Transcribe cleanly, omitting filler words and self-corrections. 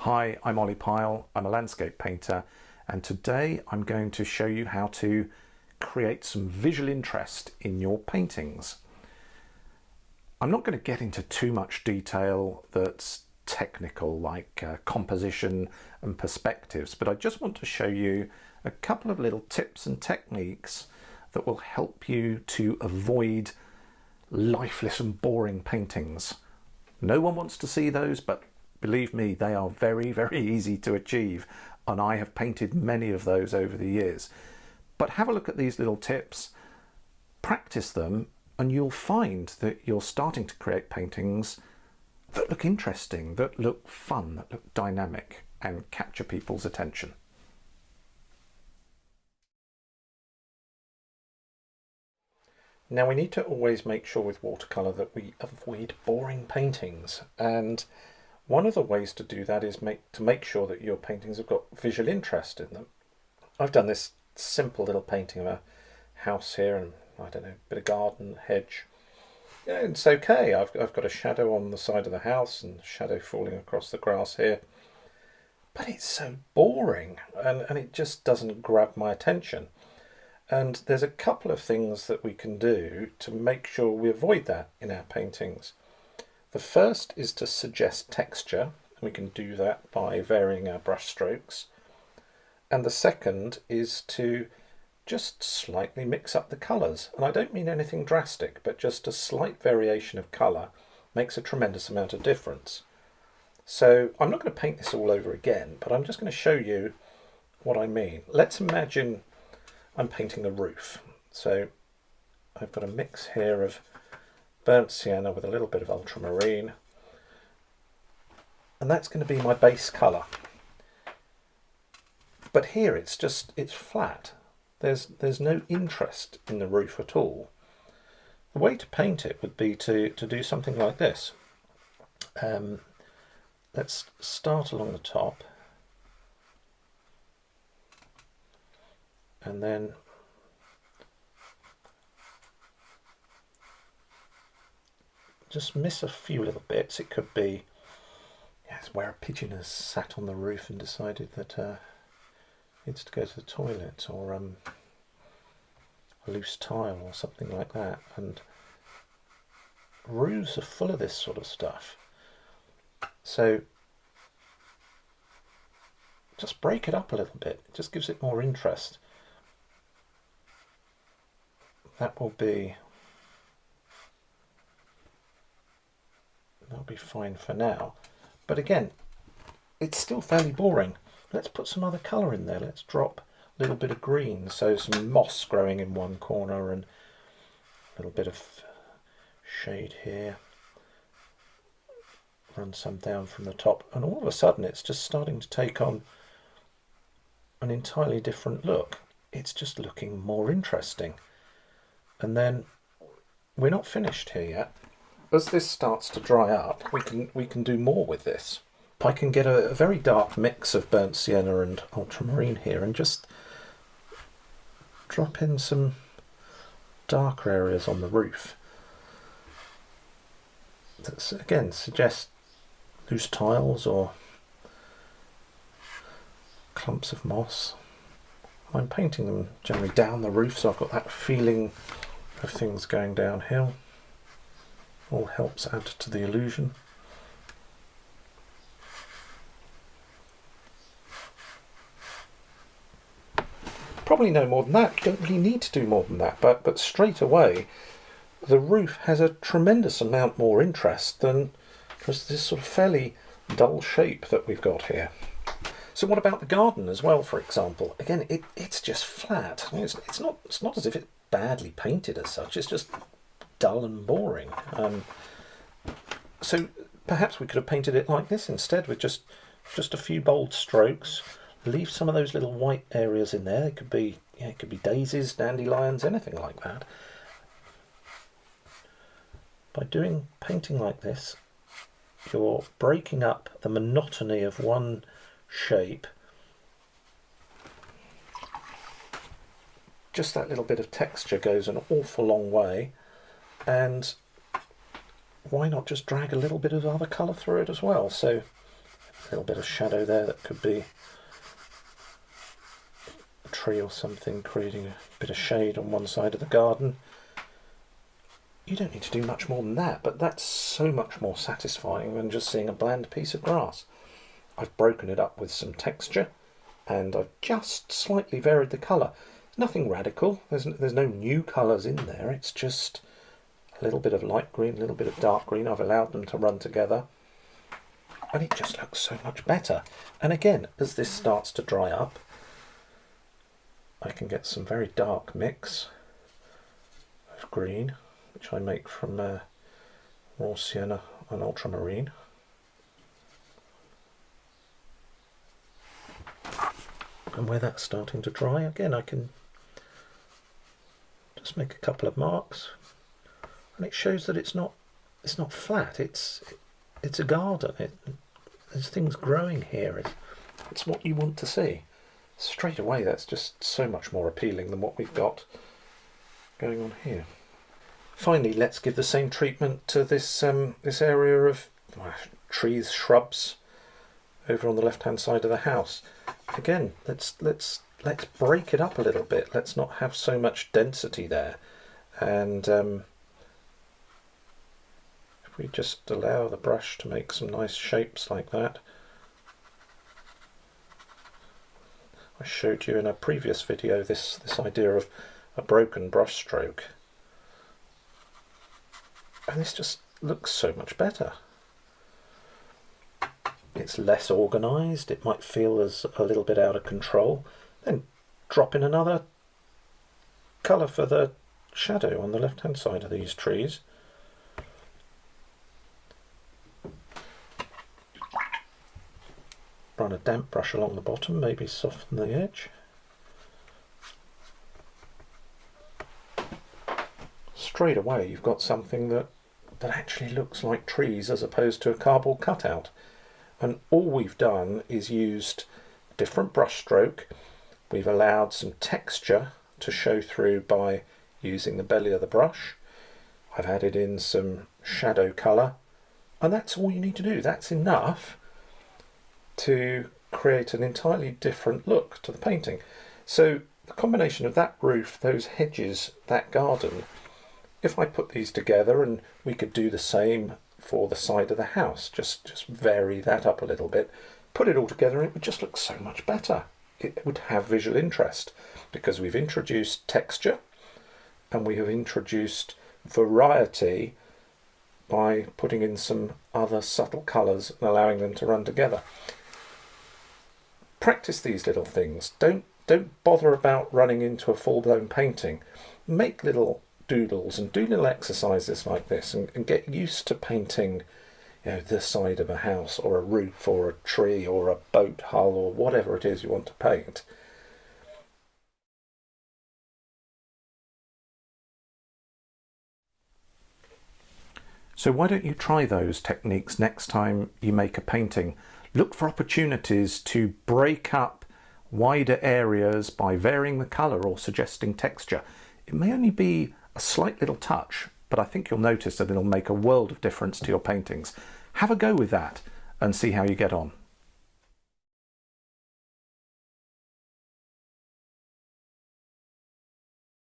Hi, I'm Oliver Pyle. I'm a landscape painter, and today I'm going to show you how to create some visual interest in your paintings. I'm not going to get into too much detail that's technical, like composition and perspectives, but I just want to show you a couple of little tips and techniques that will help you to avoid lifeless and boring paintings. No one wants to see those, but believe me, they are very, very easy to achieve, and I have painted many of those over the years. But have a look at these little tips, practice them, and you'll find that you're starting to create paintings that look interesting, that look fun, that look dynamic, and capture people's attention. Now, we need to always make sure with watercolour that we avoid boring paintings, and one of the ways to do that is to make sure that your paintings have got visual interest in them. I've done this simple little painting of a house here and, I don't know, a bit of garden, hedge. Yeah, it's okay. I've got a shadow on the side of the house and shadow falling across the grass here. But it's so boring and it just doesn't grab my attention. And there's a couple of things that we can do to make sure we avoid that in our paintings. The first is to suggest texture, and we can do that by varying our brush strokes. And the second is to just slightly mix up the colours. And I don't mean anything drastic, but just a slight variation of colour makes a tremendous amount of difference. So I'm not going to paint this all over again, but I'm just going to show you what I mean. Let's imagine I'm painting the roof. So I've got a mix here of burnt sienna with a little bit of ultramarine, and that's going to be my base colour. But here it's flat. There's no interest in the roof at all. The way to paint it would be to do something like this. Let's start along the top and then just miss a few little bits. It could be it's where a pigeon has sat on the roof and decided that it's to go to the toilet, or a loose tile or something like that. And roofs are full of this sort of stuff. So just break it up a little bit. It just gives it more interest. That'll be fine for now. But again, it's still fairly boring. Let's put some other colour in there. Let's drop a little bit of green, so some moss growing in one corner and a little bit of shade here. Run some down from the top, and all of a sudden it's just starting to take on an entirely different look. It's just looking more interesting. And then we're not finished here yet. As this starts to dry up, we can do more with this. I can get a very dark mix of burnt sienna and ultramarine here and just drop in some darker areas on the roof. That again suggests loose tiles or clumps of moss. I'm painting them generally down the roof, so I've got that feeling of things going downhill. All helps add to the illusion. Probably no more than that. You don't really need to do more than that, but straight away the roof has a tremendous amount more interest than just this sort of fairly dull shape that we've got here. So what about the garden as well, for example? Again, it's just flat. I mean, it's not as if it's badly painted as such. It's just dull and boring. So perhaps we could have painted it like this instead, with just a few bold strokes. Leave some of those little white areas in there. It could be daisies, dandelions, anything like that. By painting like this, you're breaking up the monotony of one shape. Just that little bit of texture goes an awful long way, and why not just drag a little bit of other colour through it as well? So little bit of shadow there that could be a tree or something, creating a bit of shade on one side of the garden. You don't need to do much more than that, but that's so much more satisfying than just seeing a bland piece of grass. I've broken it up with some texture, and I've just slightly varied the colour. Nothing radical, there's no new colours in there, it's just a little bit of light green, a little bit of dark green. I've allowed them to run together, and it just looks so much better. And again, as this starts to dry up, I can get some very dark mix of green, which I make from raw sienna and ultramarine. And where that's starting to dry, again, I can just make a couple of marks, and it shows that it's not flat. It's a garden. There's things growing here. It's what you want to see. Straight away, that's just so much more appealing than what we've got going on here. Finally, let's give the same treatment to this this area of trees, shrubs over on the left-hand side of the house. Again, let's break it up a little bit. Let's not have so much density there. And if we just allow the brush to make some nice shapes like that. I showed you in a previous video this idea of a broken brush stroke. And this just looks so much better. It's less organised, it might feel as a little bit out of control. Then drop in another colour for the shadow on the left hand side of these trees. Run a damp brush along the bottom, maybe soften the edge. Straight away you've got something that actually looks like trees as opposed to a cardboard cutout. And all we've done is used different brush stroke. We've allowed some texture to show through by using the belly of the brush. I've added in some shadow colour, and that's all you need to do. That's enough to create an entirely different look to the painting. So the combination of that roof, those hedges, that garden, if I put these together, and we could do the same for the side of the house, just vary that up a little bit, put it all together, and it would just look so much better. It would have visual interest because we've introduced texture and we have introduced variety by putting in some other subtle colours and allowing them to run together. Practice these little things. Don't bother about running into a full-blown painting. Make little doodles and do little exercises like this, and get used to painting, you know, the side of a house or a roof or a tree or a boat hull or whatever it is you want to paint. So why don't you try those techniques next time you make a painting? Look for opportunities to break up wider areas by varying the colour or suggesting texture. It may only be a slight little touch, but I think you'll notice that it'll make a world of difference to your paintings. Have a go with that and see how you get on.